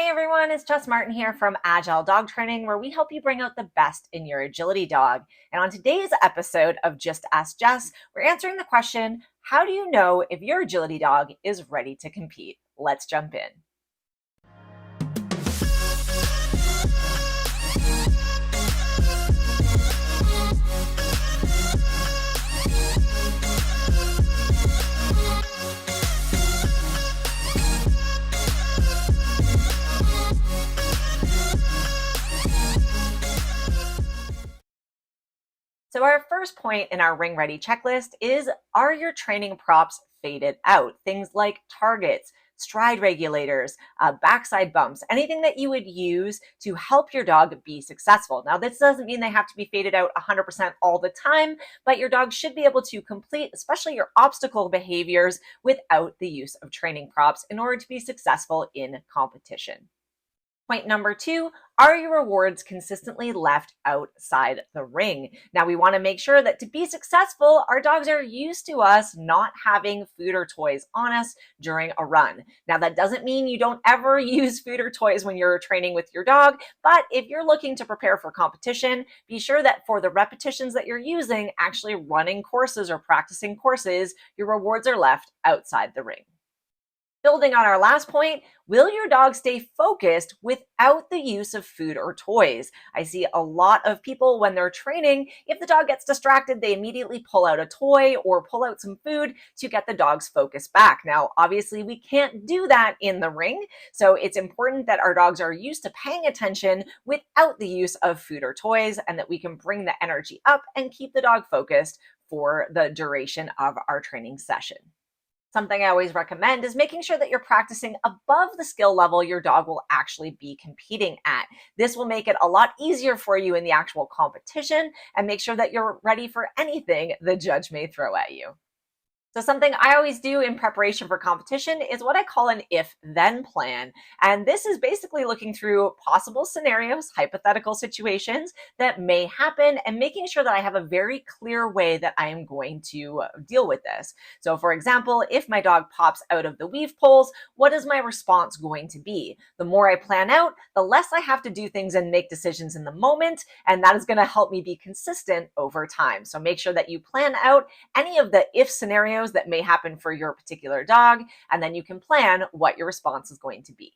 Hey everyone, it's Jess Martin here from Agile Dog Training, where we help you bring out the best in your agility dog. And on today's episode of Just Ask Jess, we're answering the question, how do you know if your agility dog is ready to compete? Let's jump in. So our first point in our ring ready checklist is, are your training props faded out? Things like targets, stride regulators, backside bumps, anything that you would use to help your dog be successful. Now, this doesn't mean they have to be faded out 100% all the time, but your dog should be able to complete, especially your obstacle behaviors, without the use of training props in order to be successful in competition. Point number two, are your rewards consistently left outside the ring? Now, we want to make sure that to be successful, our dogs are used to us not having food or toys on us during a run. Now, that doesn't mean you don't ever use food or toys when you're training with your dog, but if you're looking to prepare for competition, be sure that for the repetitions that you're using, actually running courses or practicing courses, your rewards are left outside the ring. Building on our last point, will your dog stay focused without the use of food or toys? I see a lot of people when they're training, if the dog gets distracted, they immediately pull out a toy or pull out some food to get the dog's focus back. Now, obviously, we can't do that in the ring, so it's important that our dogs are used to paying attention without the use of food or toys, and that we can bring the energy up and keep the dog focused for the duration of our training session. Something I always recommend is making sure that you're practicing above the skill level your dog will actually be competing at. This will make it a lot easier for you in the actual competition and make sure that you're ready for anything the judge may throw at you. So something I always do in preparation for competition is what I call an if-then plan. And this is basically looking through possible scenarios, hypothetical situations that may happen, and making sure that I have a very clear way that I am going to deal with this. So for example, if my dog pops out of the weave poles, what is my response going to be? The more I plan out, the less I have to do things and make decisions in the moment, and that is going to help me be consistent over time. So make sure that you plan out any of the if scenarios that may happen for your particular dog, and then you can plan what your response is going to be.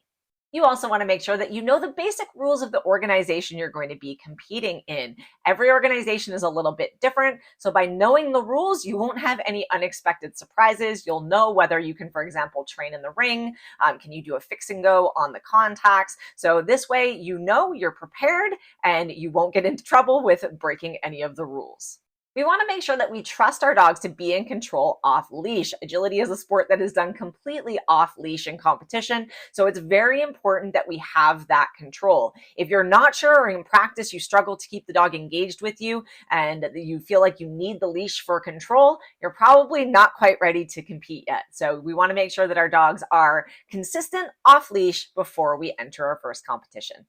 You also want to make sure that you know the basic rules of the organization you're going to be competing in. Every organization is a little bit different, so by knowing the rules, you won't have any unexpected surprises. You'll know whether you can, for example, train in the ring. Can you do a fix and go on the contacts? So this way, you know you're prepared and you won't get into trouble with breaking any of the rules. We want to make sure that we trust our dogs to be in control off leash. Agility is a sport that is done completely off leash in competition, so it's very important that we have that control. If you're not sure, or in practice you struggle to keep the dog engaged with you and you feel like you need the leash for control, you're probably not quite ready to compete yet. So we want to make sure that our dogs are consistent off leash before we enter our first competition.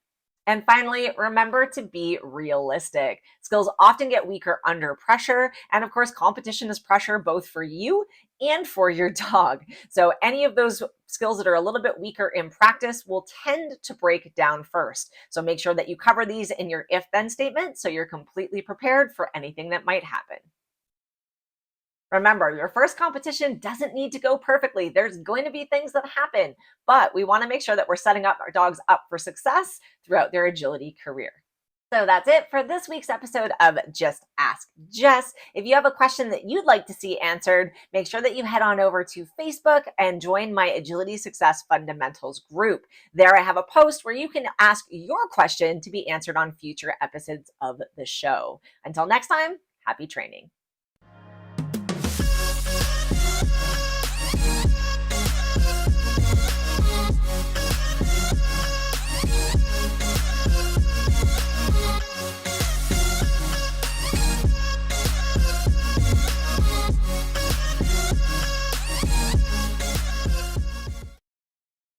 And finally, remember to be realistic. Skills often get weaker under pressure. And of course, competition is pressure both for you and for your dog. So any of those skills that are a little bit weaker in practice will tend to break down first. So make sure that you cover these in your if-then statement so you're completely prepared for anything that might happen. Remember, your first competition doesn't need to go perfectly. There's going to be things that happen, but we want to make sure that we're setting up our dogs up for success throughout their agility career. So that's it for this week's episode of Just Ask Jess. If you have a question that you'd like to see answered, make sure that you head on over to Facebook and join my Agility Success Fundamentals group. There I have a post where you can ask your question to be answered on future episodes of the show. Until next time, happy training.